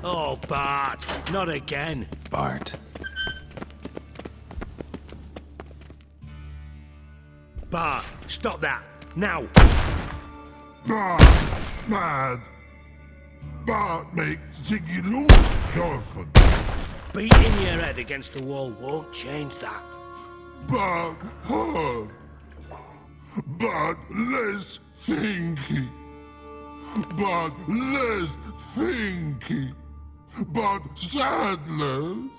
Oh, Bart, not again. Bart. Bart, stop that, now. Bart, mad. Bart makes Ziggy lose, Jorfin. Beating your head against the wall won't change that. Bart hurt. Bart less thinky. Bart less thinky. Bart sadless.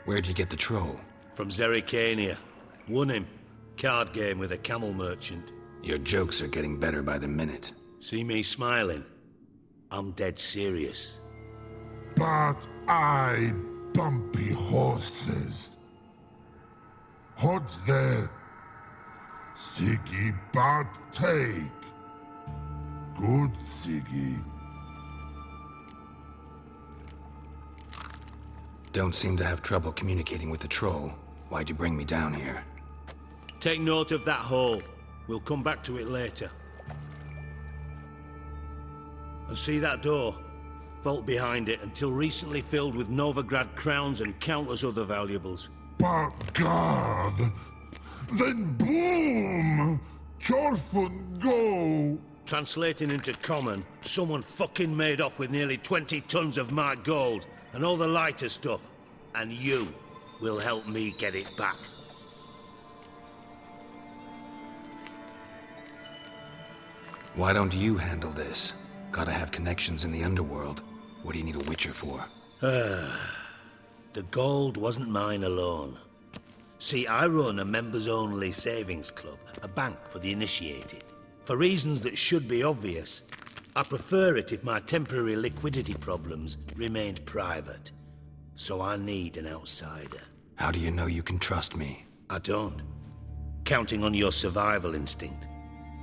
Where'd you get the troll? From Zerrikania. Won him. Card game with a camel merchant. Your jokes are getting better by the minute. See me smiling? I'm dead serious. But I bumpy horses. What's there? Siggy but take. Good Siggy. Don't seem to have trouble communicating with the troll. Why'd you bring me down here? Take note of that hole. We'll come back to it later. And see that door? Vault behind it, until recently filled with Novigrad crowns and countless other valuables. But God! Then boom! Jorfun go! Translating into common, someone fucking made off with nearly 20 tons of my gold and all the lighter stuff. And you will help me get it back. Why don't you handle this? Gotta have connections in the underworld. What do you need a witcher for? The gold wasn't mine alone. See, I run a members-only savings club, a bank for the initiated. For reasons that should be obvious, I prefer it if my temporary liquidity problems remained private. So I need an outsider. How do you know you can trust me? I don't. Counting on your survival instinct.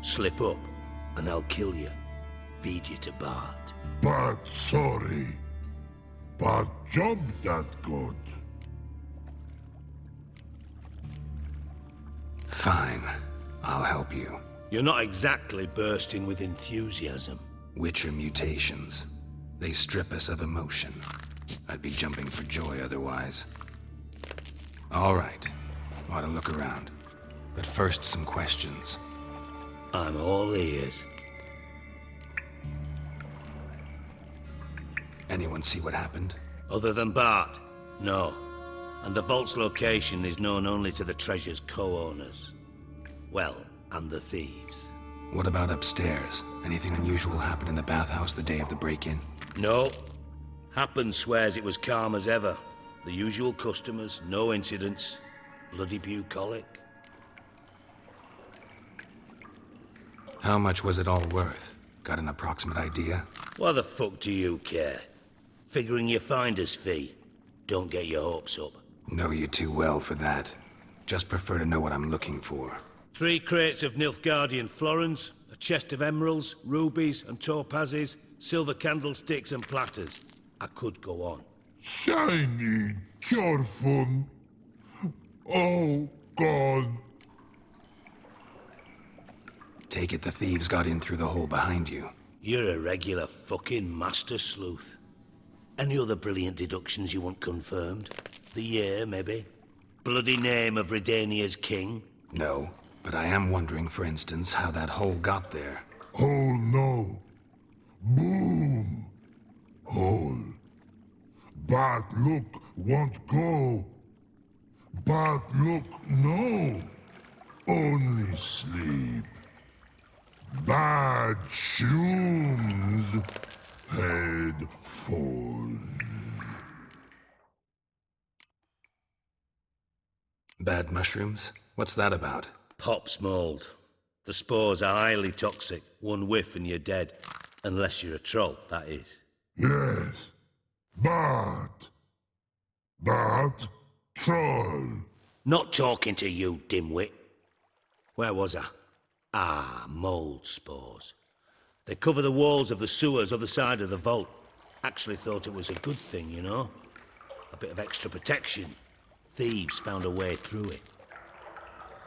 Slip up, and I'll kill you. Feed you to Bart. But sorry. But job that good. Fine. I'll help you. You're not exactly bursting with enthusiasm. Witcher mutations. They strip us of emotion. I'd be jumping for joy otherwise. All right. Ought to look around. But first, some questions. I'm all ears. Anyone see what happened? Other than Bart? No. And the vault's location is known only to the treasure's co-owners. Well, and the thieves. What about upstairs? Anything unusual happen in the bathhouse the day of the break-in? No. Happen swears it was calm as ever. The usual customers, no incidents. Bloody bucolic. How much was it all worth? Got an approximate idea? Why the fuck do you care? Figuring your finder's fee. Don't get your hopes up. Know you too well for that. Just prefer to know what I'm looking for. 3 crates of Nilfgaardian florins, a chest of emeralds, rubies and topazes, silver candlesticks and platters. I could go on. Shiny Jorfun. Oh, God. Take it the thieves got in through the hole behind you. You're a regular fucking master sleuth. Any other brilliant deductions you want confirmed? The year, maybe? Bloody name of Redania's king? No, but I am wondering, for instance, how that hole got there. Hole no. Boom. Hole. But look won't go. But look no. Only sleep. Bad shoes. Head falls. Bad mushrooms? What's that about? Pops mold. The spores are highly toxic. One whiff and you're dead. Unless you're a troll, that is. Yes. But troll. Not talking to you, dimwit. Where was I? Ah, mold spores. They cover the walls of the sewers other side of the vault. Actually thought it was a good thing, you know? A bit of extra protection. Thieves found a way through it.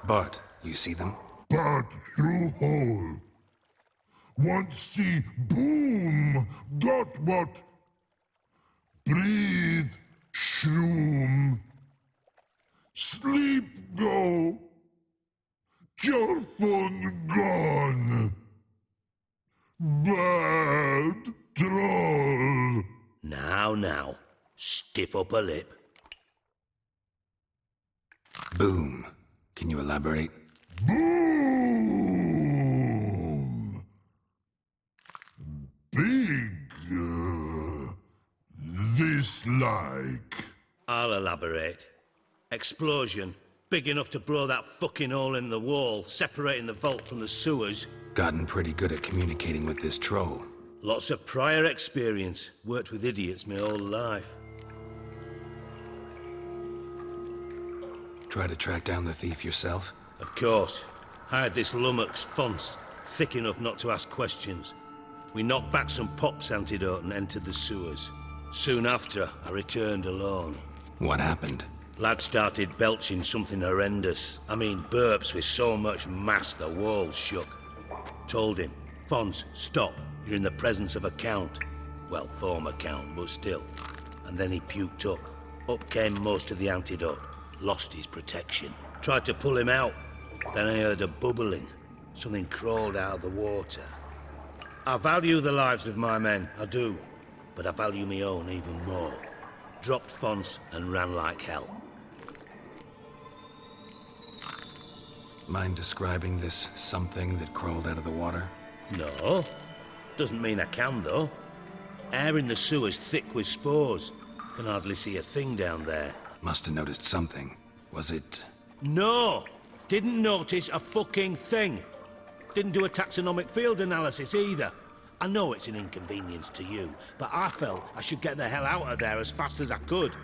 Bart, you see them? But through hole. once see Boom got what? Breathe, shroom. Sleep go. Your fun gone. Bad troll. Now, stiff upper lip. Boom. Can you elaborate? Boom! Big. This like. I'll elaborate. Explosion. Big enough to blow that fucking hole in the wall, separating the vault from the sewers. Gotten pretty good at communicating with this troll. Lots of prior experience. Worked with idiots my whole life. Try to track down the thief yourself? Of course. Hired this lummox Fonce, thick enough not to ask questions. We knocked back some Pop's antidote and entered the sewers. Soon after, I returned alone. What happened? Lad started belching something horrendous. I mean, burps with so much mass the walls shook. Told him, Fonce, stop. You're in the presence of a count. Well, former count, but still. And then he puked up. Up came most of the antidote. Lost his protection. Tried to pull him out. Then I heard a bubbling. Something crawled out of the water. I value the lives of my men, I do. But I value my own even more. Dropped Fonce and ran like hell. Mind describing this something that crawled out of the water? No. Doesn't mean I can, though. Air in the sewer's thick with spores. Can hardly see a thing down there. Must have noticed something. Was it... No! Didn't notice a fucking thing. Didn't do a taxonomic field analysis either. I know it's an inconvenience to you, but I felt I should get the hell out of there as fast as I could.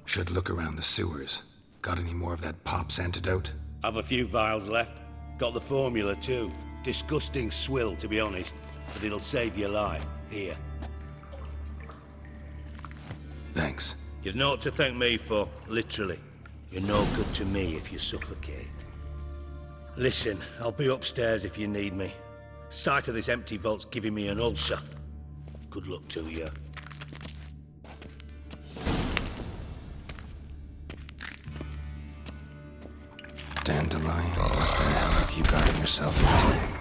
Should look around the sewers. Got any more of that Pop's antidote? Have a few vials left. Got the formula too. Disgusting swill, to be honest, but it'll save your life. Here. Thanks. You've naught to thank me for, literally. You're no good to me if you suffocate. Listen, I'll be upstairs if you need me. Sight of this empty vault's giving me an ulcer. Good luck to you. Dandelion, what the hell have you gotten yourself into?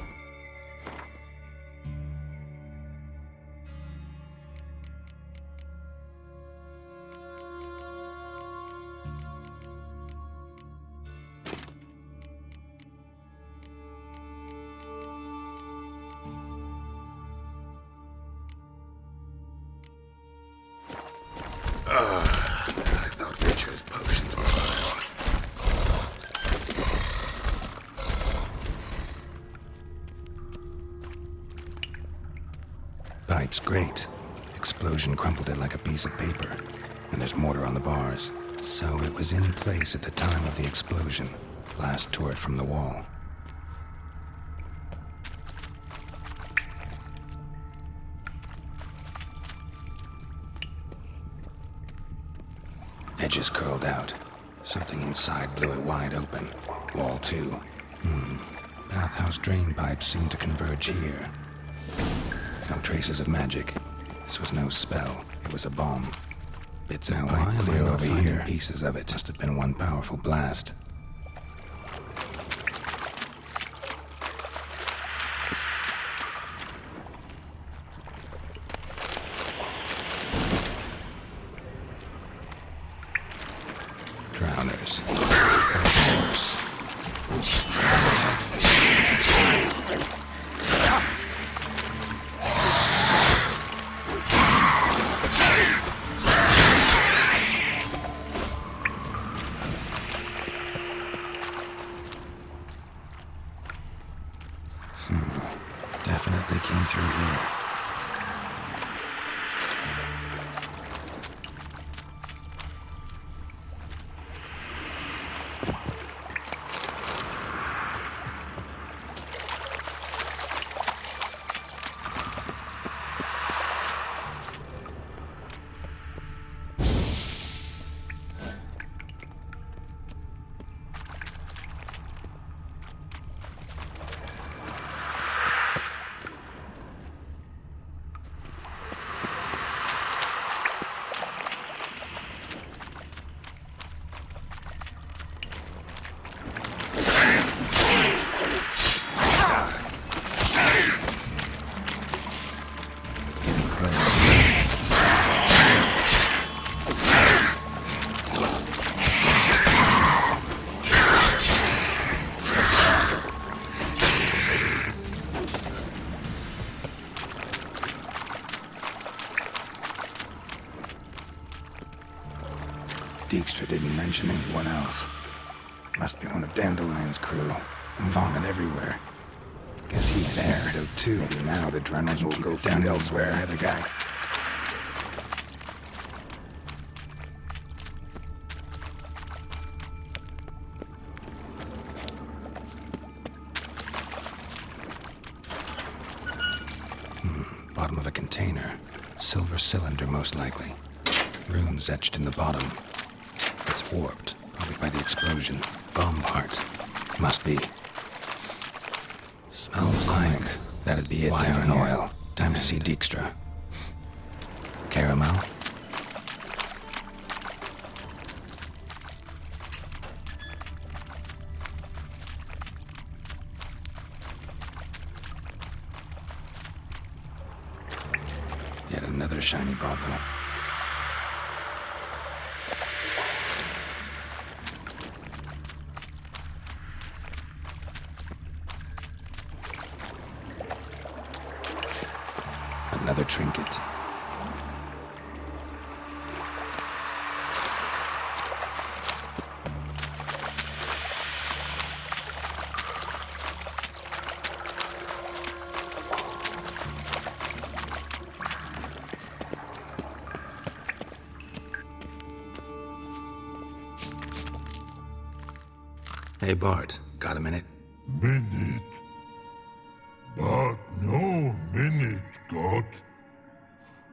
I thought Richard's potions were vile. Pipe's great. Explosion crumpled it like a piece of paper. And there's mortar on the bars. So it was in place at the time of the explosion. Blast tore it from the wall. Edges curled out. Something inside blew it wide open. Wall too. Bathhouse drain pipes seem to converge here. No traces of magic. This was no spell. It was a bomb. Bits now lie clear over here. Pieces of it must have been one powerful blast. Drowners. Of course. Definitely came through here. mention anyone else. Must be one of Dandelion's crew. Vomit everywhere. Guess he's there, though, too. Maybe now the Drennels will go down elsewhere. The other guy. Bottom of a container. Silver cylinder, most likely. Runes etched in the bottom. It's warped, probably by the explosion. Bomb part. Must be. Smells like that'd be it. Down oil. Time to see Dijkstra. Caramel. Yet another shiny bauble. Another trinket. Hey Bart, got a minute? Minute. But no minute, got.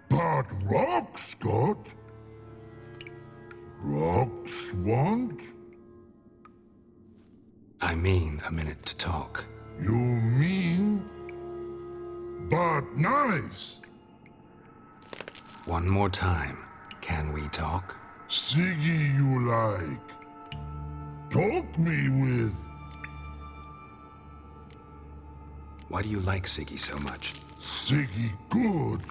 But rocks, got. Rocks want? I mean a minute to talk. You mean? But nice. One more time. Can we talk? Siggy you like. Talk me with. Why do you like Siggy so much? Siggy good.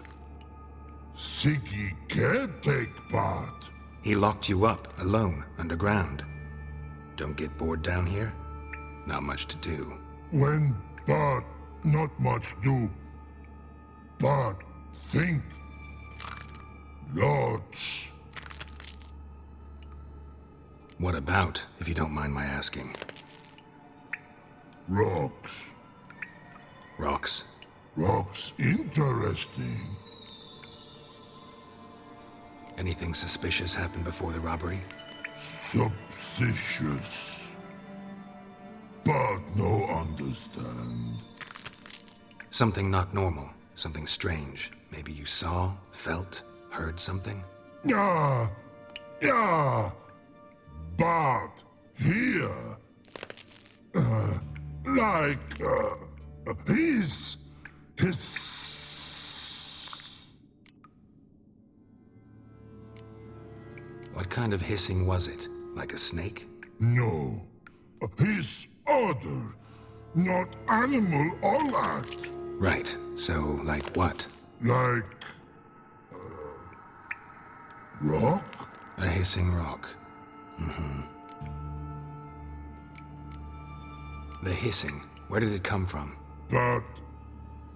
Siggy can't take part. He locked you up, alone, underground. Don't get bored down here? Not much to do. When but not much do. But think. Lots. What about, if you don't mind my asking? Rocks. Rocks? Rocks interesting. Anything suspicious happened before the robbery? Suspicious. But no understand. Something not normal. Something strange. Maybe you saw, felt, heard something? Yeah. Yeah. But here. His. What kind of hissing was it? Like a snake? No. His order. Not animal all that. Right. So, like what? Like. Rock? A hissing rock. The hissing. Where did it come from? But.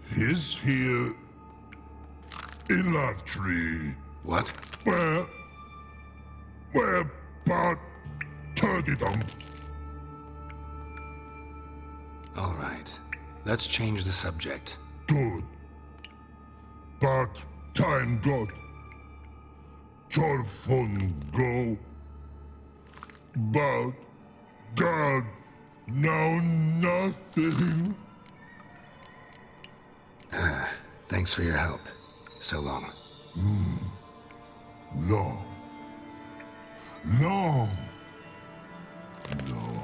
His here. In that tree. What? Where but turkey dump. All right. Let's change the subject. Good. But time got. Torfun go. But God now nothing. Thanks for your help. So long. Long. Long. Long.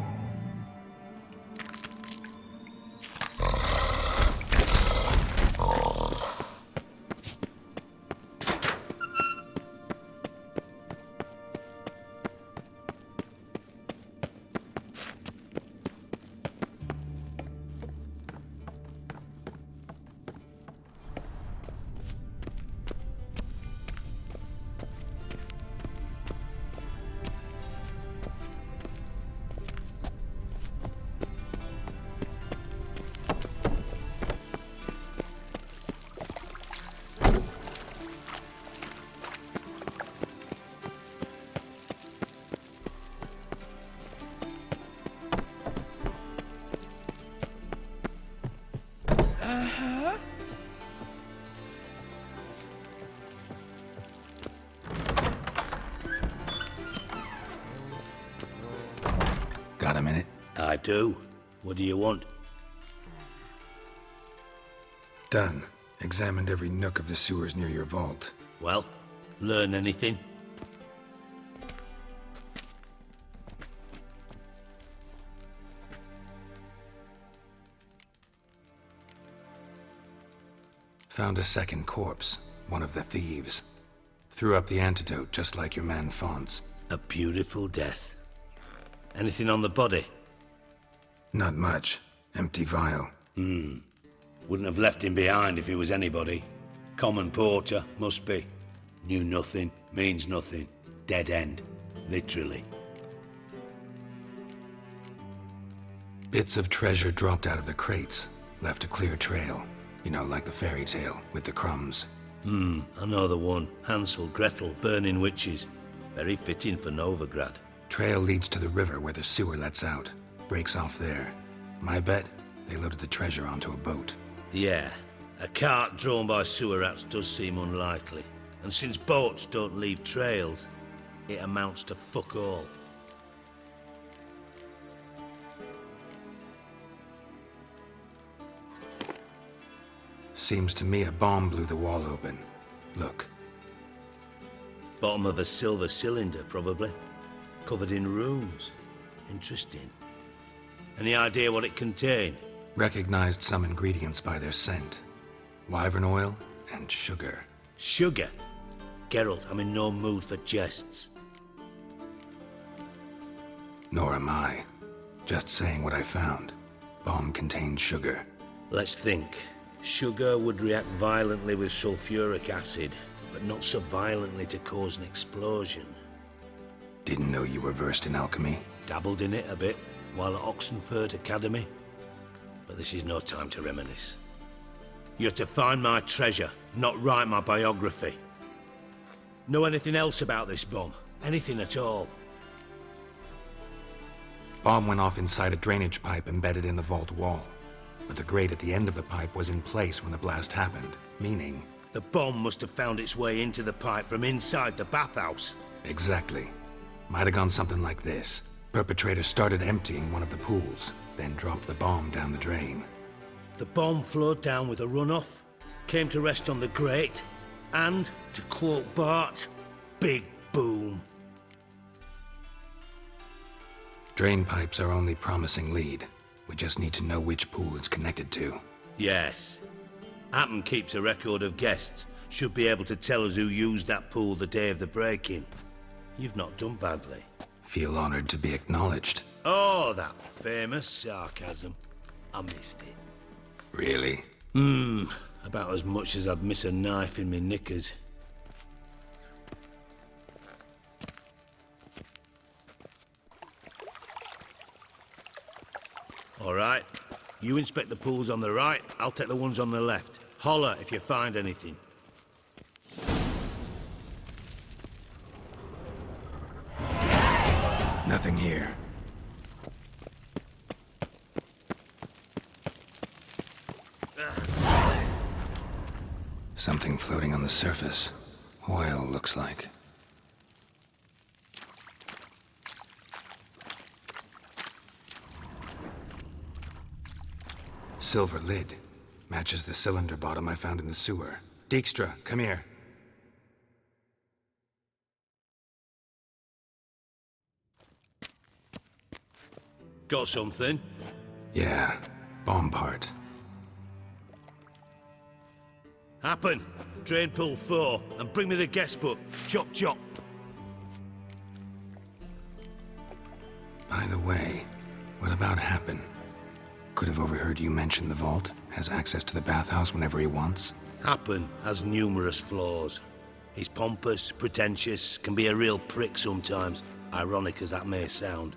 Got a minute? I do. What do you want? Done. Examined every nook of the sewers near your vault. Well, learn anything? Found a second corpse, one of the thieves. Threw up the antidote just like your man Fonz. A beautiful death. Anything on the body? Not much. Empty vial. Wouldn't have left him behind if he was anybody. Common porter, must be. Knew nothing, means nothing. Dead end. Literally. Bits of treasure dropped out of the crates. Left a clear trail. You know, like the fairy tale, with the crumbs. I know the one. Hansel, Gretel, burning witches. Very fitting for Novigrad. Trail leads to the river where the sewer lets out. Breaks off there. My bet, they loaded the treasure onto a boat. Yeah, a cart drawn by sewer rats does seem unlikely. And since boats don't leave trails, it amounts to fuck all. Seems to me a bomb blew the wall open. Look. Bottom of a silver cylinder, probably. Covered in runes. Interesting. Any idea what it contained? Recognized some ingredients by their scent. Wyvern oil and sugar. Sugar? Geralt, I'm in no mood for jests. Nor am I. Just saying what I found. Bomb contained sugar. Let's think. Sugar would react violently with sulfuric acid, but not so violently to cause an explosion. Didn't know you were versed in alchemy. Dabbled in it a bit while at Oxenford Academy. But this is no time to reminisce. You're to find my treasure, not write my biography. Know anything else about this bomb? Anything at all? Bomb went off inside a drainage pipe embedded in the vault wall. But the grate at the end of the pipe was in place when the blast happened, meaning... The bomb must have found its way into the pipe from inside the bathhouse. Exactly. Might have gone something like this. Perpetrator started emptying one of the pools, then dropped the bomb down the drain. The bomb flowed down with a runoff, came to rest on the grate, and, to quote Bart, big boom. Drain pipes are only promising lead. We just need to know which pool it's connected to. Yes. Appen keeps a record of guests. Should be able to tell us who used that pool the day of the break-in. You've not done badly. Feel honored to be acknowledged. Oh, that famous sarcasm. I missed it. Really? About as much as I'd miss a knife in me knickers. All right. You inspect the pools on the right, I'll take the ones on the left. Holler if you find anything. Nothing here. Something floating on the surface. Oil, looks like. Silver lid. Matches the cylinder bottom I found in the sewer. Dijkstra, come here. Got something? Yeah, bomb part. Happen. Drain pool 4, and bring me the guest book. Chop chop. By the way, what about Happen? Could have overheard you mention the vault. Has access to the bathhouse whenever he wants. Happen has numerous flaws. He's pompous, pretentious, can be a real prick sometimes, ironic as that may sound.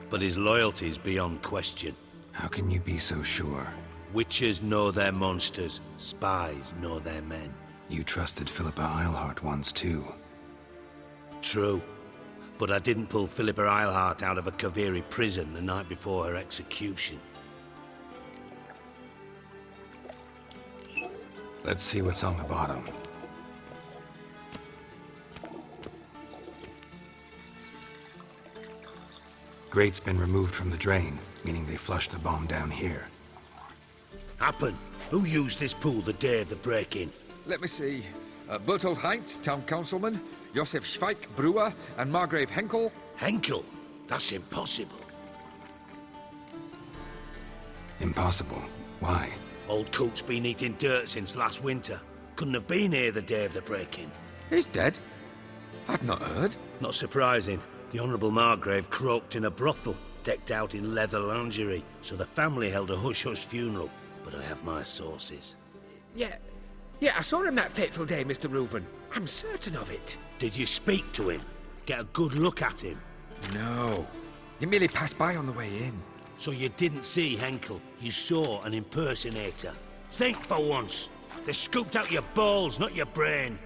But his loyalty's beyond question. How can you be so sure? Witches know their monsters, spies know their men. You trusted Philippa Eilhart once too. True. But I didn't pull Philippa Eilhart out of a Kaviri prison the night before her execution. Let's see what's on the bottom. Grate's been removed from the drain, meaning they flushed the bomb down here. Happen. Who used this pool the day of the break-in? Let me see. Bertold Heinz, town councilman, Josef Schweik, brewer, and Margrave Henkel. Henkel? That's impossible. Impossible. Why? Old Coot's been eating dirt since last winter. Couldn't have been here the day of the break-in. He's dead? I'd not heard. Not surprising. The Honourable Margrave croaked in a brothel, decked out in leather lingerie, so the family held a hush-hush funeral. But I have my sources. Yeah, I saw him that fateful day, Mr. Reuven. I'm certain of it. Did you speak to him? Get a good look at him? No. He merely passed by on the way in. So you didn't see Henkel, you saw an impersonator. Think for once. They scooped out your balls, not your brain.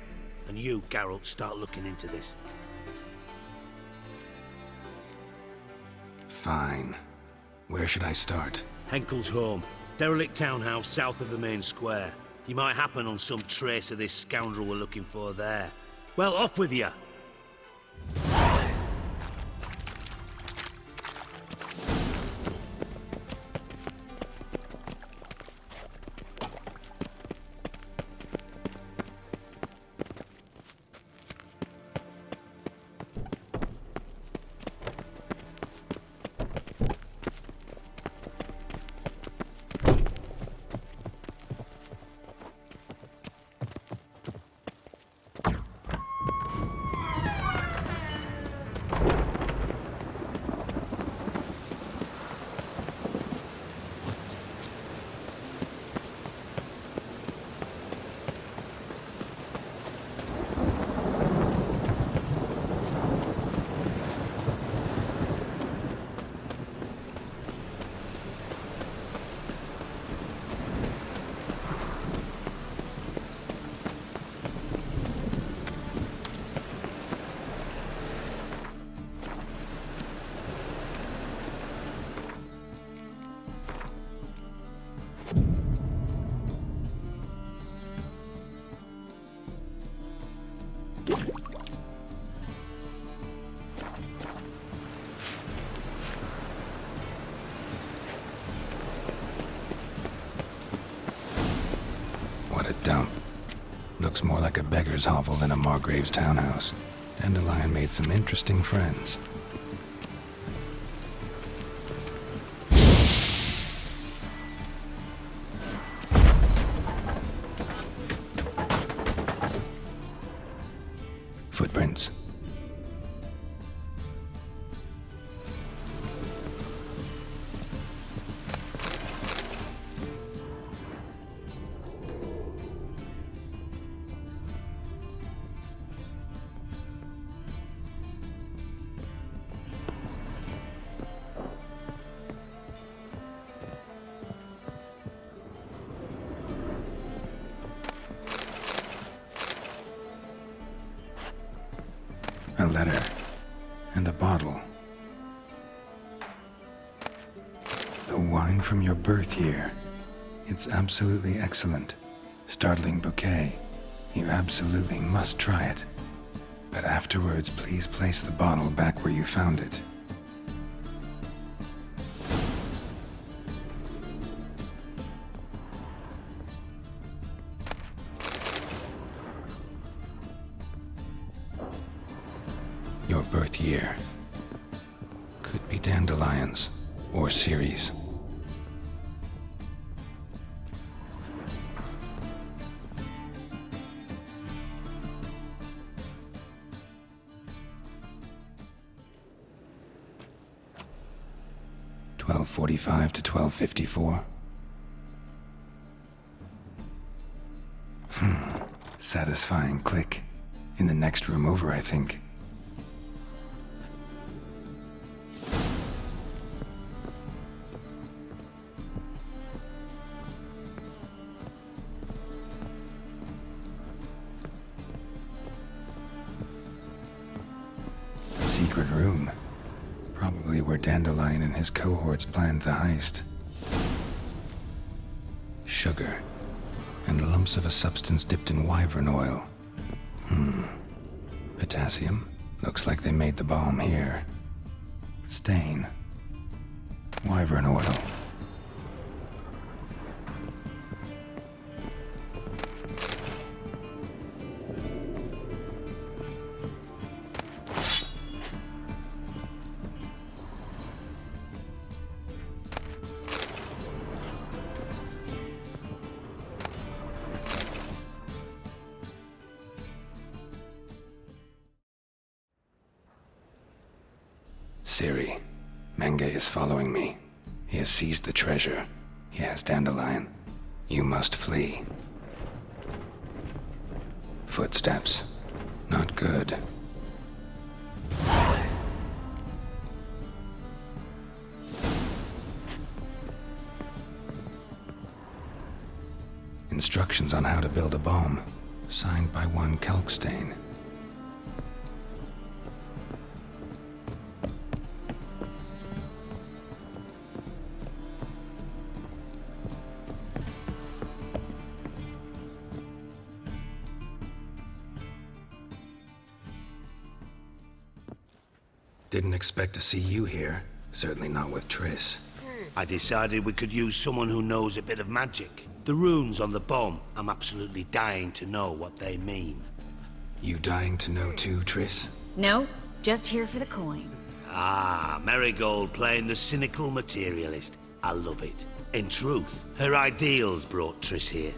And you, Geralt, start looking into this. Fine. Where should I start? Henkel's home. Derelict townhouse south of the main square. You might happen on some trace of this scoundrel we're looking for there. Well, off with you! What a dump. Looks more like a beggar's hovel than a Margrave's townhouse. Dandelion made some interesting friends. Footprints. A letter. And a bottle. The wine from your birth year. It's absolutely excellent. Startling bouquet. You absolutely must try it. But afterwards, please place the bottle back where you found it. Your birth year. Could be dandelions or Ceres. $12:45 to $12:54. Satisfying click. In the next room over, I think. Secret room. Probably where Dandelion and his cohorts planned the heist. Sugar. And lumps of a substance dipped in wyvern oil. Potassium. Looks like they made the bomb here. Stain. Wyvern oil. Ciri, Menge is following me. He has seized the treasure. He has Dandelion. You must flee. Footsteps. Not good. Instructions on how to build a bomb. Signed by one Kalkstain. Didn't expect to see you here. Certainly not with Triss. I decided we could use someone who knows a bit of magic. The runes on the bomb, I'm absolutely dying to know what they mean. You dying to know too, Triss? No, just here for the coin. Ah, Marigold playing the cynical materialist. I love it. In truth, her ideals brought Triss here.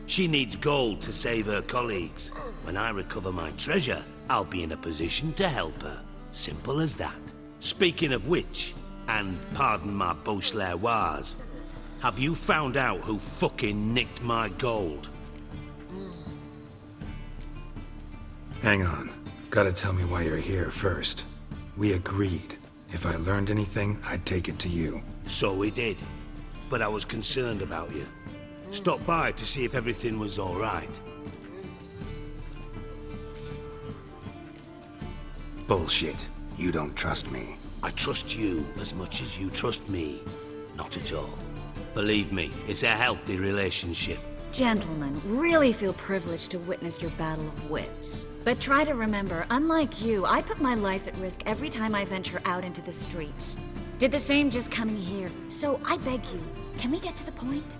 She needs gold to save her colleagues. When I recover my treasure, I'll be in a position to help her. Simple as that. Speaking of which, and pardon my Beauclervois, have you found out who fucking nicked my gold? Hang on. Gotta tell me why you're here first. We agreed. If I learned anything, I'd take it to you. So we did. But I was concerned about you. Stopped by to see if everything was all right. Bullshit. You don't trust me. I trust you as much as you trust me. Not at all. Believe me, it's a healthy relationship. Gentlemen, really feel privileged to witness your battle of wits. But try to remember, unlike you, I put my life at risk every time I venture out into the streets. Did the same just coming here. So I beg you, can we get to the point?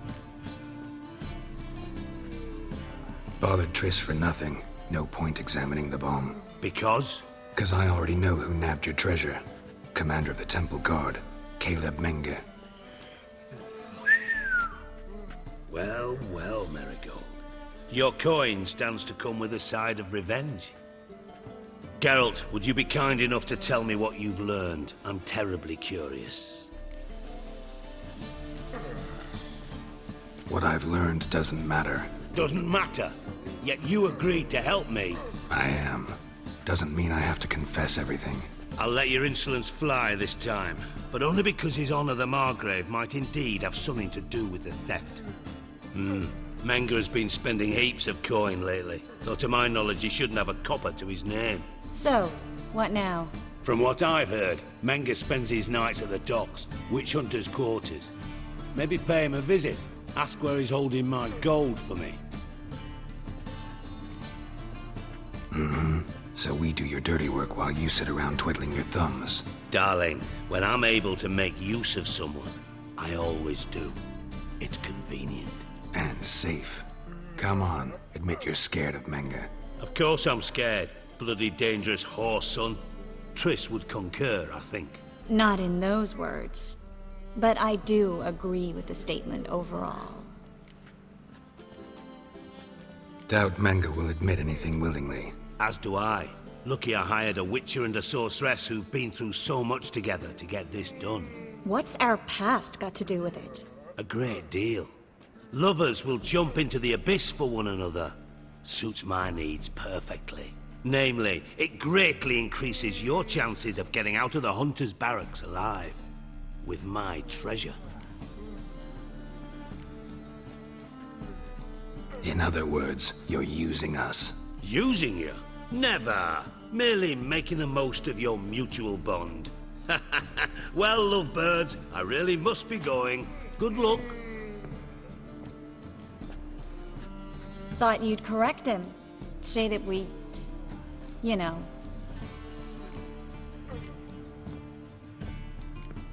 Bothered Triss for nothing. No point examining the bomb. Because? 'Cause I already know who nabbed your treasure. Commander of the Temple Guard, Caleb Menge. Well, well, Marigold. Your coin stands to come with a side of revenge. Geralt, would you be kind enough to tell me what you've learned? I'm terribly curious. What I've learned doesn't matter. Doesn't matter. Yet you agreed to help me. I am. Doesn't mean I have to confess everything. I'll let your insolence fly this time, but only because His Honor the Margrave might indeed have something to do with the theft. Menge has been spending heaps of coin lately, though to my knowledge he shouldn't have a copper to his name. So, what now? From what I've heard, Menge spends his nights at the docks, witch hunters' quarters. Maybe pay him a visit, ask where he's holding my gold for me. So we do your dirty work while you sit around twiddling your thumbs. Darling, when I'm able to make use of someone, I always do. It's convenient. And safe. Come on, admit you're scared of Menge. Of course I'm scared. Bloody dangerous horse, son. Triss would concur, I think. Not in those words. But I do agree with the statement overall. Doubt Menge will admit anything willingly. As do I. Lucky I hired a witcher and a sorceress who've been through so much together to get this done. What's our past got to do with it? A great deal. Lovers will jump into the abyss for one another. Suits my needs perfectly. Namely, it greatly increases your chances of getting out of the hunter's barracks alive. With my treasure. In other words, you're using us. Using you? Never. Merely making the most of your mutual bond. Well, lovebirds, I really must be going. Good luck. Thought you'd correct him. Say that we... you know.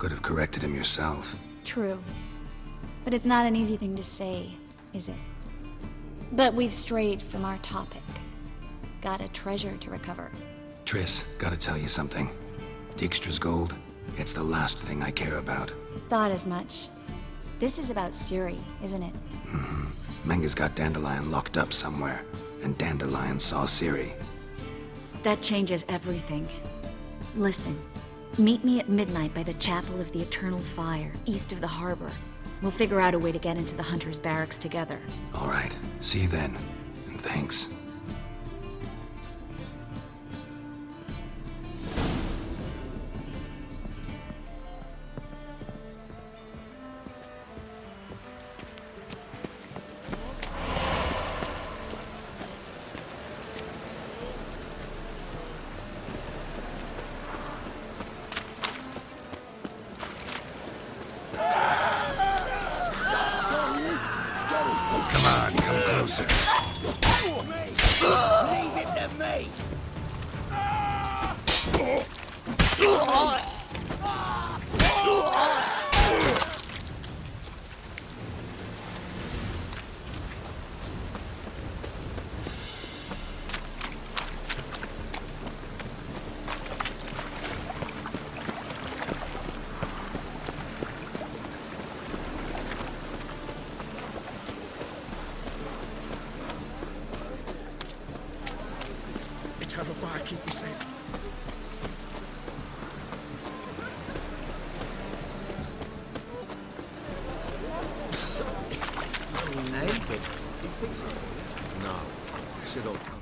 Could have corrected him yourself. True. But it's not an easy thing to say, is it? But we've strayed from our topic. Got a treasure to recover. Triss, gotta tell you something. Dijkstra's gold, it's the last thing I care about. Thought as much. This is about Ciri, isn't it? Menga's got Dandelion locked up somewhere, and Dandelion saw Ciri. That changes everything. Listen, meet me at midnight by the Chapel of the Eternal Fire, east of the harbor. We'll figure out a way to get into the Hunter's barracks together. All right, see you then, and thanks. Come on, come closer. Leave it to me! Eternal fire, keep me safe. Name? You fix it? No. Sit up.